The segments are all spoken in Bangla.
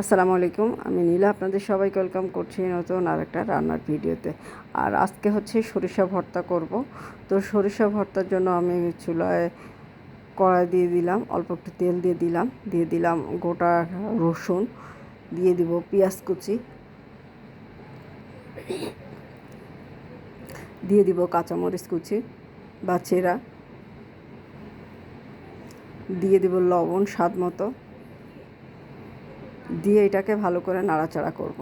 আসসালামু আলাইকুম, আমি নীলা আপনাদের সবাইকে ওয়েলকাম করছি নতুন আরেকটা রান্নার ভিডিওতে। আর আজকে হচ্ছে সরিষা ভর্তা করব। তো সরিষা ভর্তার জন্য আমি চুলায় কড়াই দিয়ে দিলাম, অল্প একটু তেল দিয়ে দিলাম গোটা রসুন, দিয়ে দিব পেঁয়াজ কুচি, দিয়ে দিব কাঁচামরিচ কুচি বা চেরা, দিয়ে দিব লবণ স্বাদ মতো, দিয়ে এটাকে ভালো করে নাড়াচাড়া করব।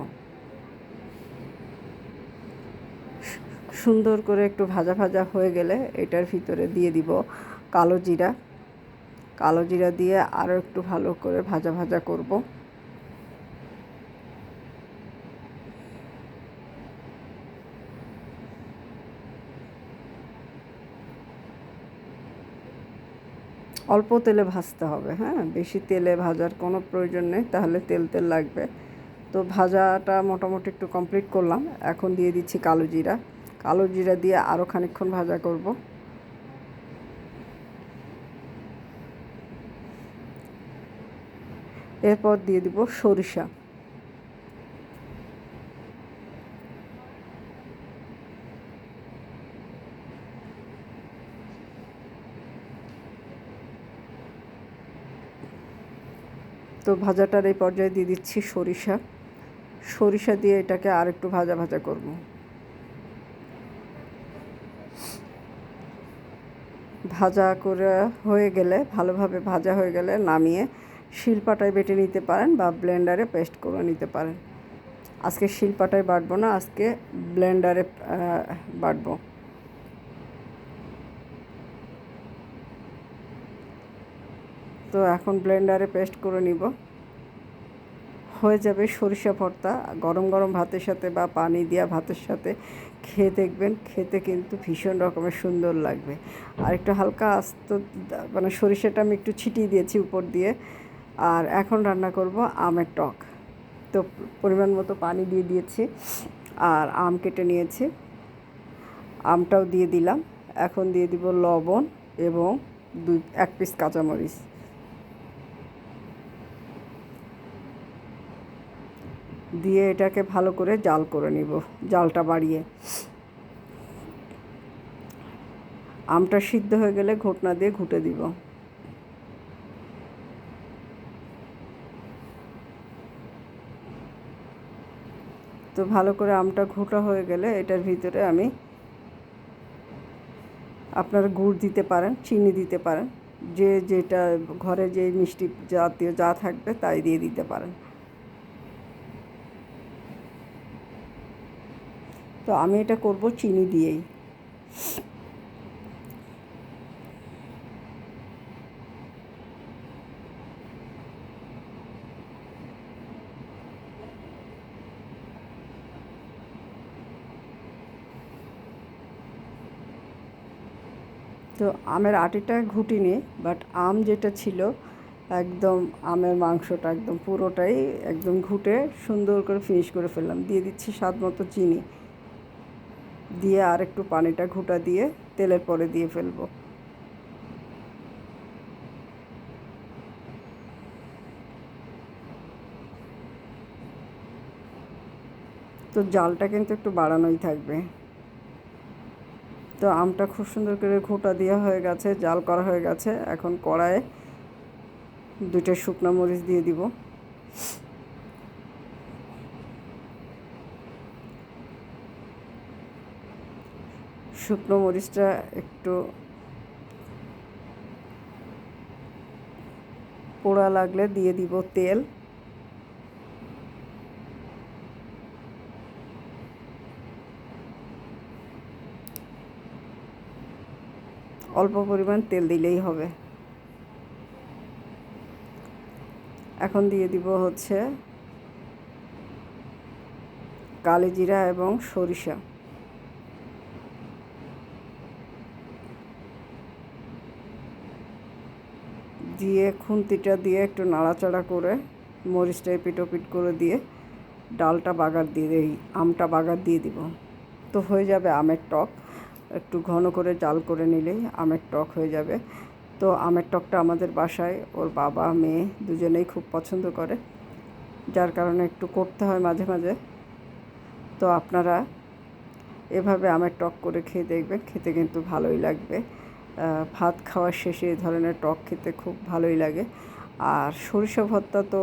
সুন্দর করে একটু ভাজা ভাজা হয়ে গেলে এটার ভিতরে দিয়ে দিব কালো জিরা দিয়ে আরও একটু ভালো করে ভাজা ভাজা করব। অল্প তেলে ভাজতে হবে, হ্যাঁ, বেশি তেলে ভাজার কোনো প্রয়োজন নেই, তাহলে তেল তেল লাগবে। তো ভাজাটা মোটামুটি একটু কমপ্লিট করলাম। এখন দিয়ে দিচ্ছি কালো জিরা দিয়ে আরও খানিকক্ষণ ভাজা করব। এরপর দিয়ে দিব সরিষা। তো ভাজাটার এই পর্যায়ে দিয়ে দিচ্ছি সরিষা দিয়ে এটাকে আর একটু ভাজা ভাজা করব। ভাজা করে হয়ে গেলে, ভালোভাবে ভাজা হয়ে গেলে নামিয়ে শিলপাটায় বেটে নিতে পারেন বা ব্লেন্ডারে পেস্ট করে নিতে পারেন। আজকে শিলপাটায় বাটবো না, আজকে ব্লেন্ডারে বাটবো। তো এখন ব্লেন্ডারে পেস্ট করে নিব। হয়ে যাবে সরিষা ভর্তা। গরম গরম ভাতের সাথে বা পানি দেওয়া ভাতের সাথে খেয়ে দেখবেন, খেতে কিন্তু ভীষণ রকমের সুন্দর লাগবে। আর একটু হালকা আস্ত মানে সরিষাটা আমি একটু ছিটিয়ে দিয়েছি উপর দিয়ে। আর এখন রান্না করব আমের টক। তো পরিমাণ মতো পানি দিয়ে দিয়েছি আর আম কেটে নিয়েছি, আমটাও দিয়ে দিলাম। এখন দিয়ে দিব লবণ এবং এক পিস কাঁচামরিচ দিয়ে এটাকে ভালো করে জাল করে নিব, জালটা বাড়িয়ে। আমটা সিদ্ধ হয়ে গেলে ঘুটনা দিয়ে ঘুটে দিব। তো ভালো করে আমটা ঘোটা হয়ে গেলে এটার ভিতরে আমি আপনারা গুড় দিতে পারেন, চিনি দিতে পারেন, যে যেটা ঘরে যে মিষ্টি জাতীয় যা থাকবে তাই দিয়ে দিতে পারেন। তো আমি এটা করব চিনি দিয়েই। তো আমের আটিটা ঘুটিনি, বাট আম যেটা ছিল একদম, আমের মাংসটা একদম পুরোটাই একদম ঘুটে সুন্দর করে ফিনিশ করে ফেললাম। দিয়ে দিচ্ছি স্বাদ মতো চিনি, দিয়ে আর একটু পানিটা ঘুটা দিয়ে তেলের পরে দিয়ে ফেলবো। তো জালটা কিন্তু একটু বাড়ানোই থাকবে। তো আমটা খুব সুন্দর করে ঘোটা দেওয়া হয়ে গেছে, জাল করা হয়ে গেছে। এখন কড়াইয়ে 2টা শুকনো মরিচ দিয়ে দিব। শুকনো মরিচটা একটু পোড়া লাগলে দিয়ে দিব তেল। অল্প পরিমাণ তেল দিলেই হবে। এখন দিয়ে দিব হচ্ছে কালো জিরা এবং সরিষা, দিয়ে খুন্তিটা দিয়ে একটু নাড়াচাড়া করে মরিচটা এপিট ওপিট করে দিয়ে ডালটা বাগার দিয়ে দিই, আমটা বাগার দিয়ে দিব। তো হয়ে যাবে আমের টক। একটু ঘন করে জাল করে নিলেই আমের টক হয়ে যাবে। তো আমের টকটা আমাদের বাসায় ওর বাবা মেয়ে দুজনেই খুব পছন্দ করে। যার কারণে একটু করতে হয় মাঝে মাঝে। তো আপনারা এভাবে আমের টক করে খেয়ে দেখবেন, খেতে কিন্তু ভালোই লাগবে। ভাত খাওয়ার শেষে এই ধরনের টক খেতে খুব ভালোই লাগে। আর সরিষা ভর্তা তো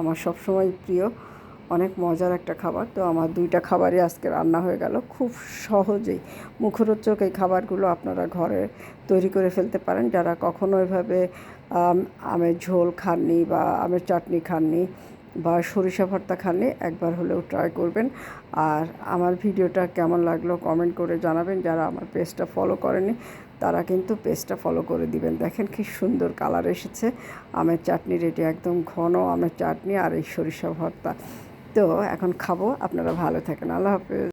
আমার সবসময় প্রিয়, অনেক মজার একটা খাবার। তো আমার 2টা খাবারই আজকে রান্না হয়ে গেল খুব সহজেই। মুখরোচক এই খাবারগুলো আপনারা ঘরে তৈরি করে ফেলতে পারেন, যারা কখনো এভাবে আমের ঝোল খাননি বা আমের চাটনি খাননি বা সরিষা ভর্তা খাননি, একবার হলেও ট্রাই করবেন। আর আমার ভিডিওটা কেমন লাগলো কমেন্ট করে জানাবেন। যারা আমার পেজটা ফলো করেনি তারা কিন্তু পেজটা ফলো করে দিবেন। দেখেন কি সুন্দর কালার এসেছে। আমের চাটনি রেডি, একদম ঘন আমের চাটনি আর এই সরিষা ভর্তা। তো এখন খাবো। আপনারা ভালো থাকেন। আল্লাহ হাফেজ।